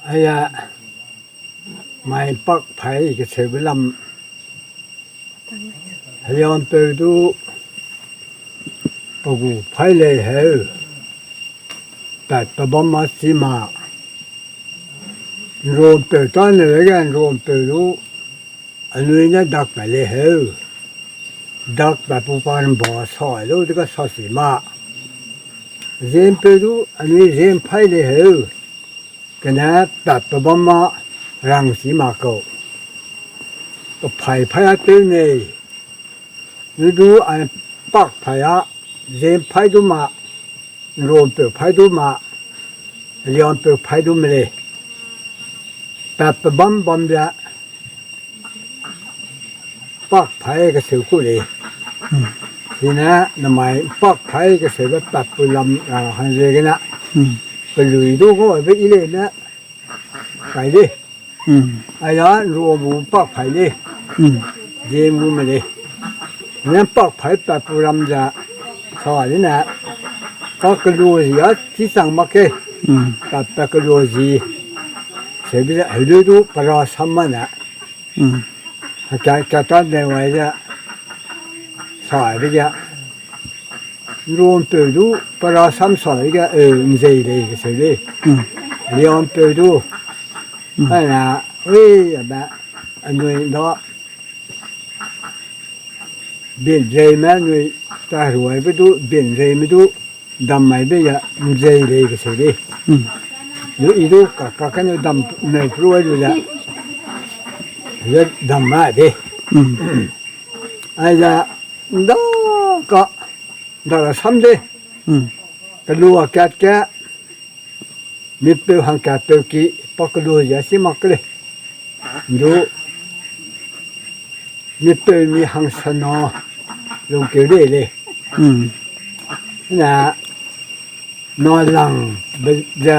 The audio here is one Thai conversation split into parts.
ไอ้ยะไม่ปักไผ่ก็เสบลำยอมเปิดดูปกูไผ่เลยเหรอแต่ตบมาสิมาโรมเปิดตอนเลยกันโรมเปิดดูอันนี้เนี่ยดักไปเลยเหรอดักแบบผู้พันบ่อสอยแล้วที่ก็สอสิมาเรียนเปิดดูอันนี้เรียนไผ่เลยเหรอกันนะแบบตบมารังสีมาเก่าก็ไผ่พายตื่นเลยนี่ดูอันปักพายเรียนไผ่ดูมาโรมเปิดไผ่ดูมาเรียนเปิดไผ่ดูมาเลยแบบบอมจะปักไผ่ก็เสือคู่เลยทีนะทำไมปักไผ่ก็เสือแบบปักปุลำหันเรียกันนะไปลุยดูก็ไปอีเลยนะไปดิไอ้ย้อนรวมบุปักไผ่เลยเยี่ยมมาเลยเนี่ยปักไผ่ปักปุลำจะสอนนี่นะก็กระโดดยอดที่สั่งมาเกะปักกระโดดจีเสียไปแล้วให้ดูปลาสัมมันนะจะตอนเดียวไว้จะสายไปจะรวมเปิดดูปลาสัมสายก็ไม่ใช่เลยก็เสียเลยเลี้ยงเปิดดูนั่นนะเฮ้ยแบบอันนี้เนาะเบี่ยนใจแม่หน่วยตาหัวไปดูเบี่ยนใจไม่ดูดำไม่ไปจะไม่ใช่เลยก็เสียเลยอยู่อีดูกันอยู่ดำในครัวอยู่แล้วเยอะดำมาดิไอ้จะดอกก็ดอกซ้ำดิกระดูกแกะมีเปลือกหางแกะเปลือกกี้ปอกกระดูกยาสิมักเลยดูมีเปลือกมีหางสนอลงเกลือเลยน่ะนอนหลังจะ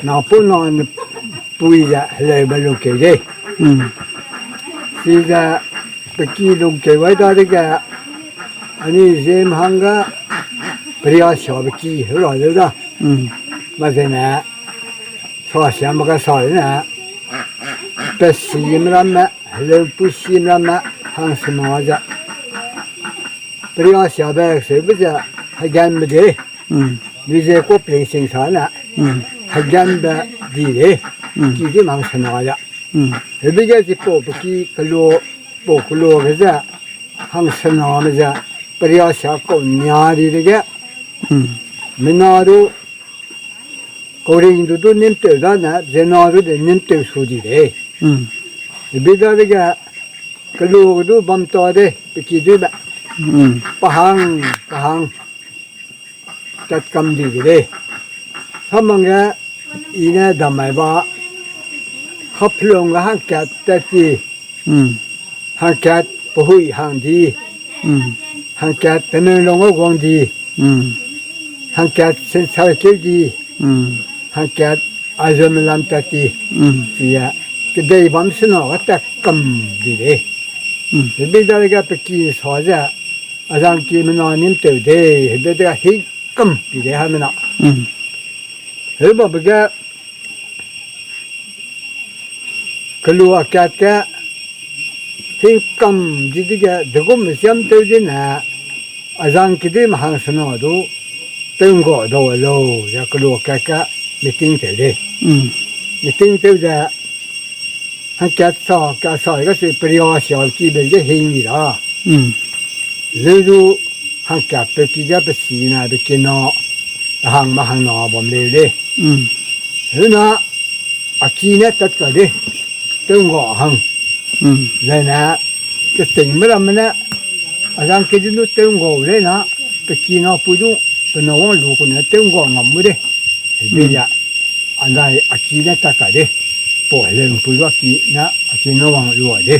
นอนปุ่นนอนปุยจะเลยบรรลุเกลือที่จะไปกี้ลงเกลือไว้ได้ก็อันนี้เซมหังก็ปริยาชอบไปกี้หัวเราะเลยนะมาเสนะสอเสียมันก็สอนนะแต่สีมันละมะเรื่องผู้สีมันละมะทางสมองจะปริยาชอบไปเสียไปจะให้กันไม่ได้วิจัยก็เปลี่ยนสิ่งสารนะให้กันแบบดีเลยกี่ที่มันสมองจะเฮ้ยจะที่พวกกี้กลัวพวกกลัวก็จะทางสมองจะปริยาชอบก็เนียดีเลยแกไม่น่าดูก็เรื่องดูนิ่มเต๋อได้นะเจนอรู้เดี๋ยวนิ่มเต๋อสู้ดีเลยบิดาเด็กก็ลูกดูบัมตัวเด็กไปคิดดูแบบปะหังจัดกำดีเลยถ้ามันก็อีน่าดำไม่บ้าขับลงก็หังแกะแต่ที่หังแกะปุยหังดีหังแกะแต่ไม่ลงก็กวางดีหังแกะเส้นสายเกี่ยวดีหังแกะอาจจะไม่ลำตัดดีเสียก็ได้บัมสนอก็แต่กำดีเลยบิดาเด็กไปกินสอจะอาจารย์กินมันนอนนิ่มเต๋อเด้บิดาเฮกำดีเลยฮะมันอ่ะเฮ้ยบอกว่ากลัวแกเฮกำดีๆก็ดูก็ไม่จำเต๋อเด้นะอาจารย์กินมันหังสนอดูเติมก็ดูโลจะกลัวแกไม่ติ้งเต๋อเด้ไม่ติ้งเต๋อจะหังแกสอก็คือปริยาชอบกินเป็นจะเฮงดีละเลยดูหังแกไปกินจะไปสีน่ะไปกินเนาะหังมาหังนอบ่มเลยเฮ้ยนะอากีเนี่ยตัดก็เลยเติมก็หังเลยนะก็ติ่งไม่ละมันนะอาจารย์คิดดูเติมก็เลยนะไปกินเนาะปุ๊ดูเป็นน้องลูกเนี่ยเติมก็งำมือเลยเฮ้ยเนี่ยอันนั้นอากีเนี่ยตัดก็เลยปล่อยเลยปุ๊ว่ากีนะอากีน้องรัวเลย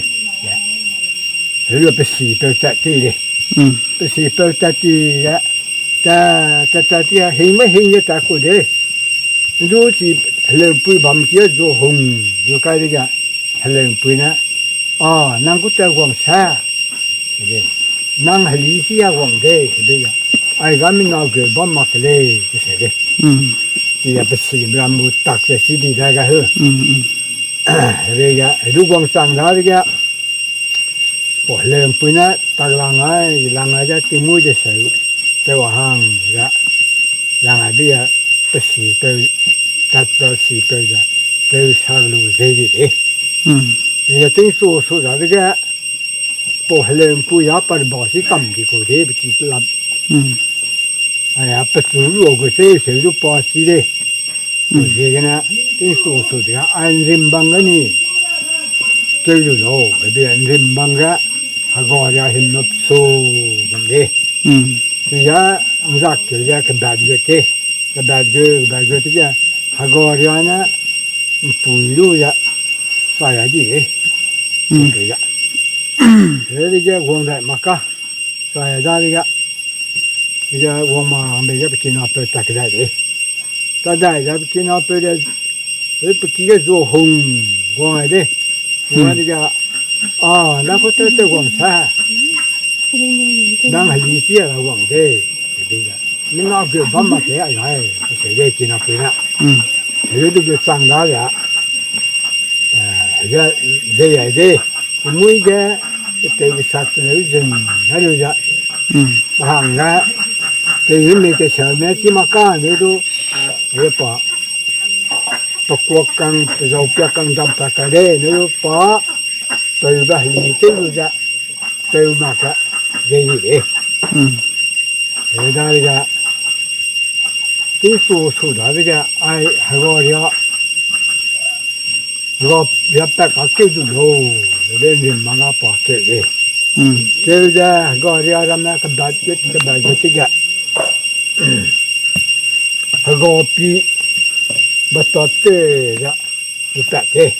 เฮ้ยไปสีไปจัดที่เลยไปสีไปจัดที่ละแต่ที่เฮงไม่เฮงจะตากูเด้ดูที่เรื่องปุยบัมเกี่ยวดูหงดูใครดีกันเรื่องปุยนะนั่งกูแต่หวังซาเด้นั่งหลีเสียหวังเด้เด้ยังไอ้ก็ไม่น่าเกิดบัมมาเลยจะเสียเด้ ที่จะไปสีมรำมูตักแต่สีดีได้ก็เหรอเรียกดูกวางสังได้ก็พอเริ่มปุ่นนะตักลังไงจะติมูจะเสือแต่ว่าห่างจะลังไงเบี้ยไปสีไปตัดไปสีไปจะไปสักลูเจดีเลยเรียกถึงสู้ได้ก็พอเริ่มปุ่นยาปนบ่อสีกำดีกว่าเดี๋ยวไปจิตลับไอ้อาไปสู้ลูกก็เสียรูปบ่อสีเลยเรียกนะถึงสู้ได้ก็อันริมบังกันนี่เจออยู่แล้วไอ้เบี้ยริมบังก็Agora a gente não precisou vender. Já uns aqui já que badgete já agora na pulo já sai ali já ele já gonda maca sai dali já uma meia pequena aperta que dali tada já pequena aperta ele pequena zo hong gonda gonda já那个在广场，那还理解了广的，这边的，你那个爸妈给哎，谁在进那边了？有这个长大的，这也的，每个这个啥子人，还有着，行个，这人那个小面起码干的都，也把，不过刚不着别刚当不干的，那就把。tôi đã lý tới rồi đó tôi mặc cái gì đấy thế đó là cái số đó là ai gọi là gọi nhập tất cả cái thứ đồ bên mình mang ra bỏ cái đấy cái đó gọi là làm cái bài cái cái gọi pi bắt đầu tới đó được cái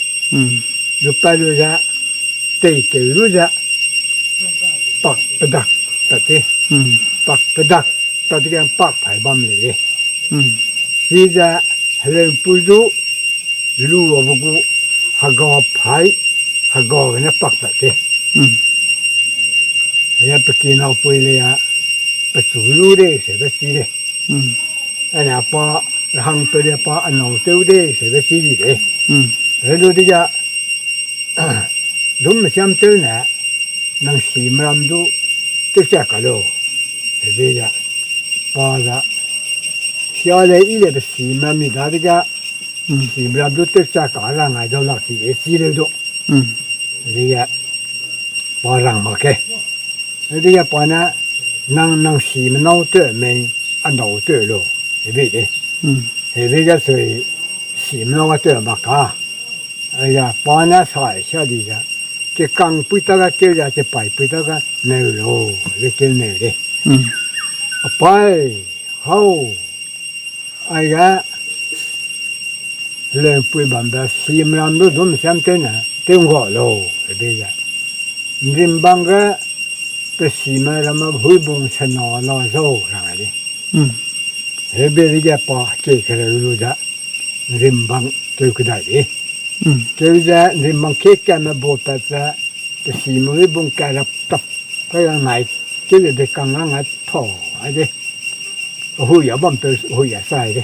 được bao nhiêu ra tây cái lúc đó bạc bạc tạt thế bạc bạc tạt cái bạc phải băm lên bây giờ lên bùi du lu ở bụng hagao phải hagao cái nó bạc tạt thế bây giờ nào bùi lên à bắt su lu đấy sẽ bắt gì đấy anh à pa hàng bùi đấy pa anh nào tiêu đấy sẽ bắt gì đấy rồi bây giờ đúng mà xem tới nè năng xì mà làm đủ tức sẽ cả lô thì bây giờ bao giờ sau này ít là xì mà mình đã được xì mà làm đủ tức sẽ cả là ngày đó là xì được đủ bây giờ bao rằng mà cái bây giờ bao nè năng xì mà nấu tới mình ăn nấu tới lô thì bây giờ rồi xì mà nấu tới mà cả bây giờ bao nè sai sao đi ra cái căng bụi ta kêu ra cái bài bụi ta nêu lô cái kêu nêu đấy bài hậu ai á lên bụi bám ra xìm làm nó đúng xem thế nào tiếng gọi lô bây giờ rim băng ra cái xìm làm mà hủy bung chân nó lo dâu ra đi bây giờ bỏ cái lô ra rim băng kêu cái này đi kêu ra thì mang cái mà bột ra thì xì mới bung cái lập tập cái này cái là để càng ngang thỏ ấy đi hồi giờ bấm tới hồi giờ sai đi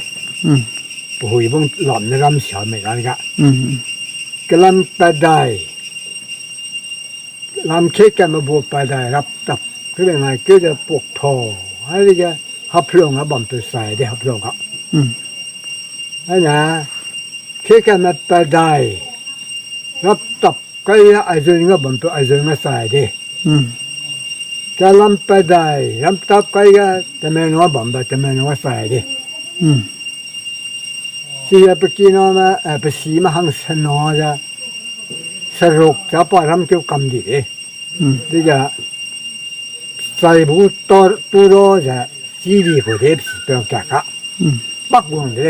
hồi bung làm nó làm sao mày làm cái làm ta đài làm cái mà bột ta đài lập tập cái này cái là bột thỏ ấy đi cái hấp lông nó bấm tới sai đi hấp lông á ấy nè cái mà ta đàiรับตับก็ยังไอ้เรื่องก็บนตัวไอ้เรื่องก็ใส่ดิจะลำไปได้ลำตับก็ยังแต่แม่น้อยบ่มได้แต่แม่น้อยใส่ดิที่จะไปกินเอามาไปสีมาหังสนอจะสรุปจะปล่อยทำเกี่ยวกับดีดิที่จะใส่บุตรตัวรอจะสีดีกว่าเด็กสีเปล่าแก่กะปักวงดิ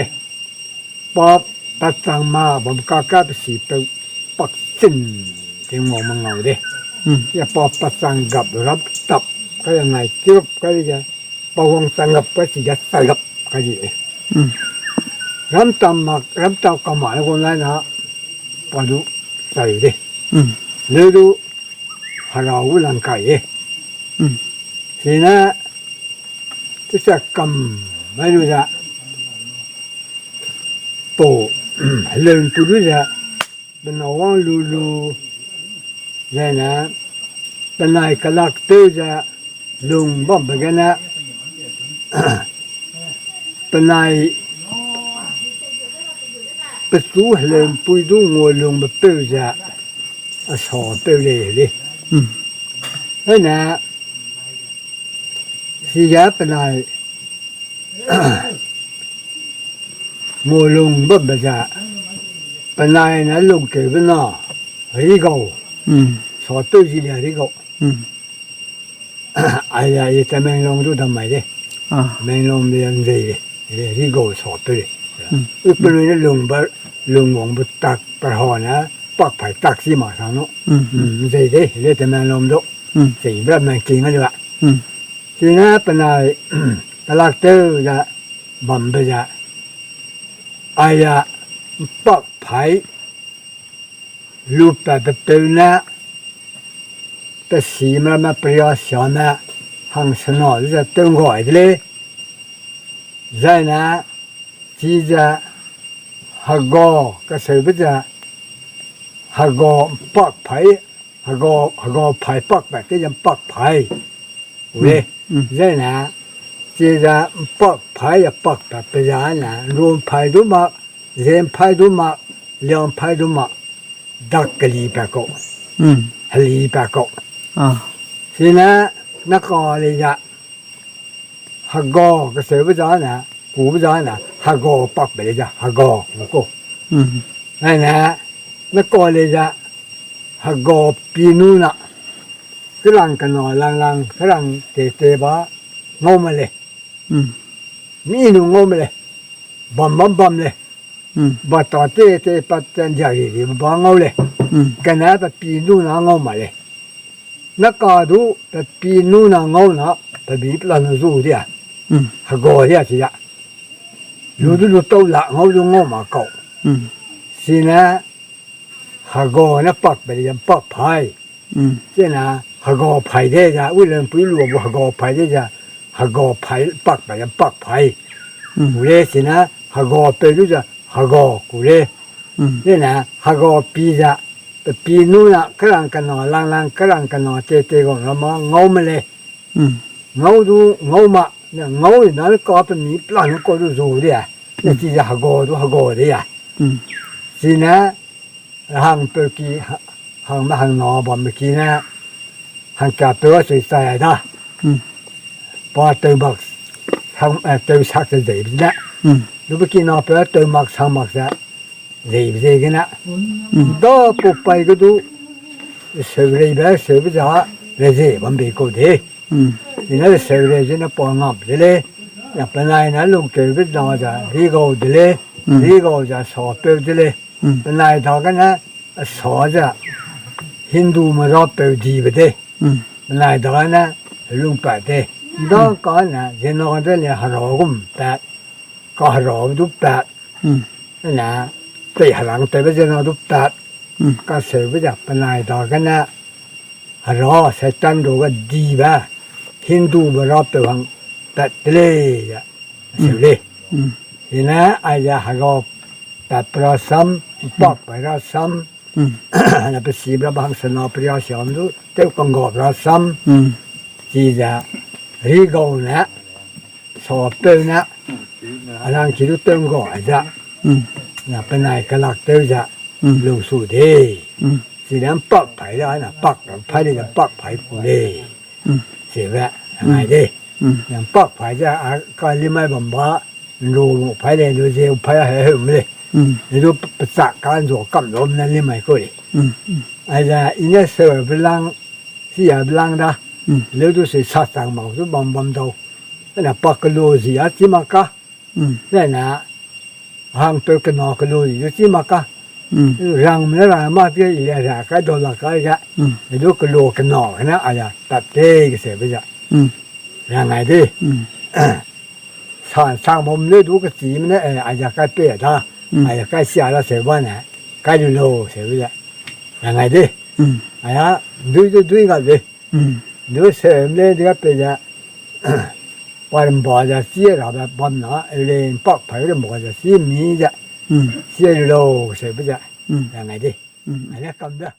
ปอบตัดจังมาบ่มกากาไปสีเปล่าปักสิ้นที่มองมังเงาดิอย่าปอบปัดสังกับรับตับก็ยังไงเกี่ยวก็จะปองสังกับก็สิจะใส่กับก็ดีรำตำมักรำตำกำหมายคนนั้นนะปอดูใส่ดิเนื้อดูหาเราหลังไก่ทีนั้นที่จะกำไม่รู้จะ ปู เรื่องปุรุษะเป็นเอาวังลูเนี่ยนะเป็นนายกลักเตอจะลุงบ่มไปกันนะเป็นนายประตูเรื่องปุยดูงัวลุงมาเตอจะสอเตอเลยเฮ้ยนะสิยาเป็นนายงัวลุงบ่มไปจะเป็นนายนะลุงเก็บน่ะริโก้สอเตอจีเลียริโก้ไอ้ยาแต่แมงลงดูทำไมเด้แมงลงเรียนดีเลยริโก้สอเตอเลยเป็นเรื่องลุงวงบุตักประหารนะปักไผ่ตักซีมาทางโน้ดีเด้เลยแต่แมงลงดูสิ่งแบบแมงกินกันดีกว่าทีนั้นเป็นนายตลาดเตอจะบ่มไปจะไอ้ยาปักไผ่ลูกแบบเตือนนะแต่สีมันมาเปรี้ยวเสียนะหังสนอจะตึงก่อยเลยใจนะจีจะฮักโกก็เสียไปจะฮักโกปักไผ่ฮักโกไผ่ปักแบบก็ยังปักไผ่เว้ยใจนะจีจะปักไผ่อย่าปักแบบไปยังนะรวมไผ่ดูมาเรียนไผ่ดูมาเลี้ยงไผ่ดูมาดักกะลีแปะก็ฮลีแปะก็ทีนั้นนักกอเลยจะฮักโกก็เสียไปจ้านะกูไปจ้านะฮักโกปักไปเลยจ้ะฮักโกกูก็นั่นนะนักกอเลยจะฮักโกปีนูนะกำลังกันนอนลังกำลังเตะบ้างงมาเลยมีหนูงงมาเลยบัมเลยบัดต่อเตะปัดจันใหญ่ดิบ้างงเลยกันนะแบบปีนูนะงงมาเลยนักกาดูแบบปีนูนะงงนะแบบบีบลันสู้เดียฮักโกเดียสิยะอยู่ดูโตละงงดูงงมาเก่าสินะฮักโกนะปักไปยังปักไผ่สินะฮักโกไผ่เดียจ้ะวิลเลนปุยลัวบุฮักโกไผ่เดียจ้ะฮักโกไผ่ปักไปยังปักไผ่กูเลยสินะฮักโกไปดูจ้ะฮักโกกูเลยสินะฮักโกปีจ้ะปีนู้นกำลังกันนอนลังกำลังกันนอนเตะก่อนแล้วมางงมาเลยงงดูงงมาเนี่ยงงนั่นก็เป็นมีปลาหนูก็ดูสูดิอ่ะเนี่ยที่จะฮักโกดูฮักโกดิอ่ะสินะหางเปกี้หางมาหางนอบอมเมื่อกี้นะหางกับตัวสวยใสนะพอเติมบักทำเติมชักจะดีนะดูเมื่อกี้นอเปเติมมักทำมักจะดีกันนะดอปุ๊บไปก็ดูเสือเลยแบบเสือไปจ้าเลยสิมันเป็นกูดีนี่นั่นเสือเลยจะน่าปองงับเลยอย่าเป็นไรนะลุงเกิดเป็นนอจะรีโก้เลยรีโก้จะสอบเปิดเลยเป็นไรทอกันนะสอบจะฮินดูมารอบเปิดดีไปเลยเป็นไรทอกันนะลุงเปิดเลยดอก่อนนะเจนอนเนี่ยฮารอกุมแปดก็ฮารอดูแปดนั่นนะเตะหลังเตะไปเจนดูแปดก็เสียไปจากเป็นไรทอกันนะฮารอเสตันดูก็ดีบ้าฮินดูมารอบเปิดแต่เลยอ่ะเสียเลยทีนั้นไอ้ยาฮารอแต่ปราซัมปักไปราซัมนั่นเป็นสีประบางสนอปริยาชมดูเจ้ากังกบราซัมจีจะรีโกนะสอบเตอร์นะอะไรคิดดูเติมก่อนจ้ะน่ะเป็นนายกลักเตอร์จะลงสู่ดีสีนั้นปักไผ่ได้นะปักไผ่ได้จะปักไผ่กูเลยเสียแบบยังไงดีอย่างปักไผ่จะการลิไม่บำบัดรูไผ่เลยดูเสียไผ่ให้เหิมเลยดูประสาการโจกำลมนั่นลิไม่ก็เลยไอ้จะอินเนอร์เซอร์เป็นลังเสียเป็นลังนะแล้วดูสิสัตว์ต่างหมอกดูบำเทานั่นปักกลูสิอาจิมากะนั่นนะหางเปกันนอกลูสิอาจิมากะรังมันรังมากที่อีเลยนะก็โดนหลักก็จะดูกลูกันนอกนะอะไรตัดเต้ก็เสียไปจ้ะยังไงดิสร้างผมเลยดูกระสีมันเนี่ยอาจจะใกล้เปียดนะอาจจะใกล้เสียแล้วเสียบ้านนะใกล้ดูโลเสียไปจ้ะยังไงดิอะไรดูกันดิดูเสียมเลยที่ก็เป็นจ้ะวันบ่อจะเสียเราแบบบอลนะเรียนปักไผ่เรื่องบ่อจะเสียมีจ้ะ谢喽，谁不在？嗯两个的，嗯俺俩干的。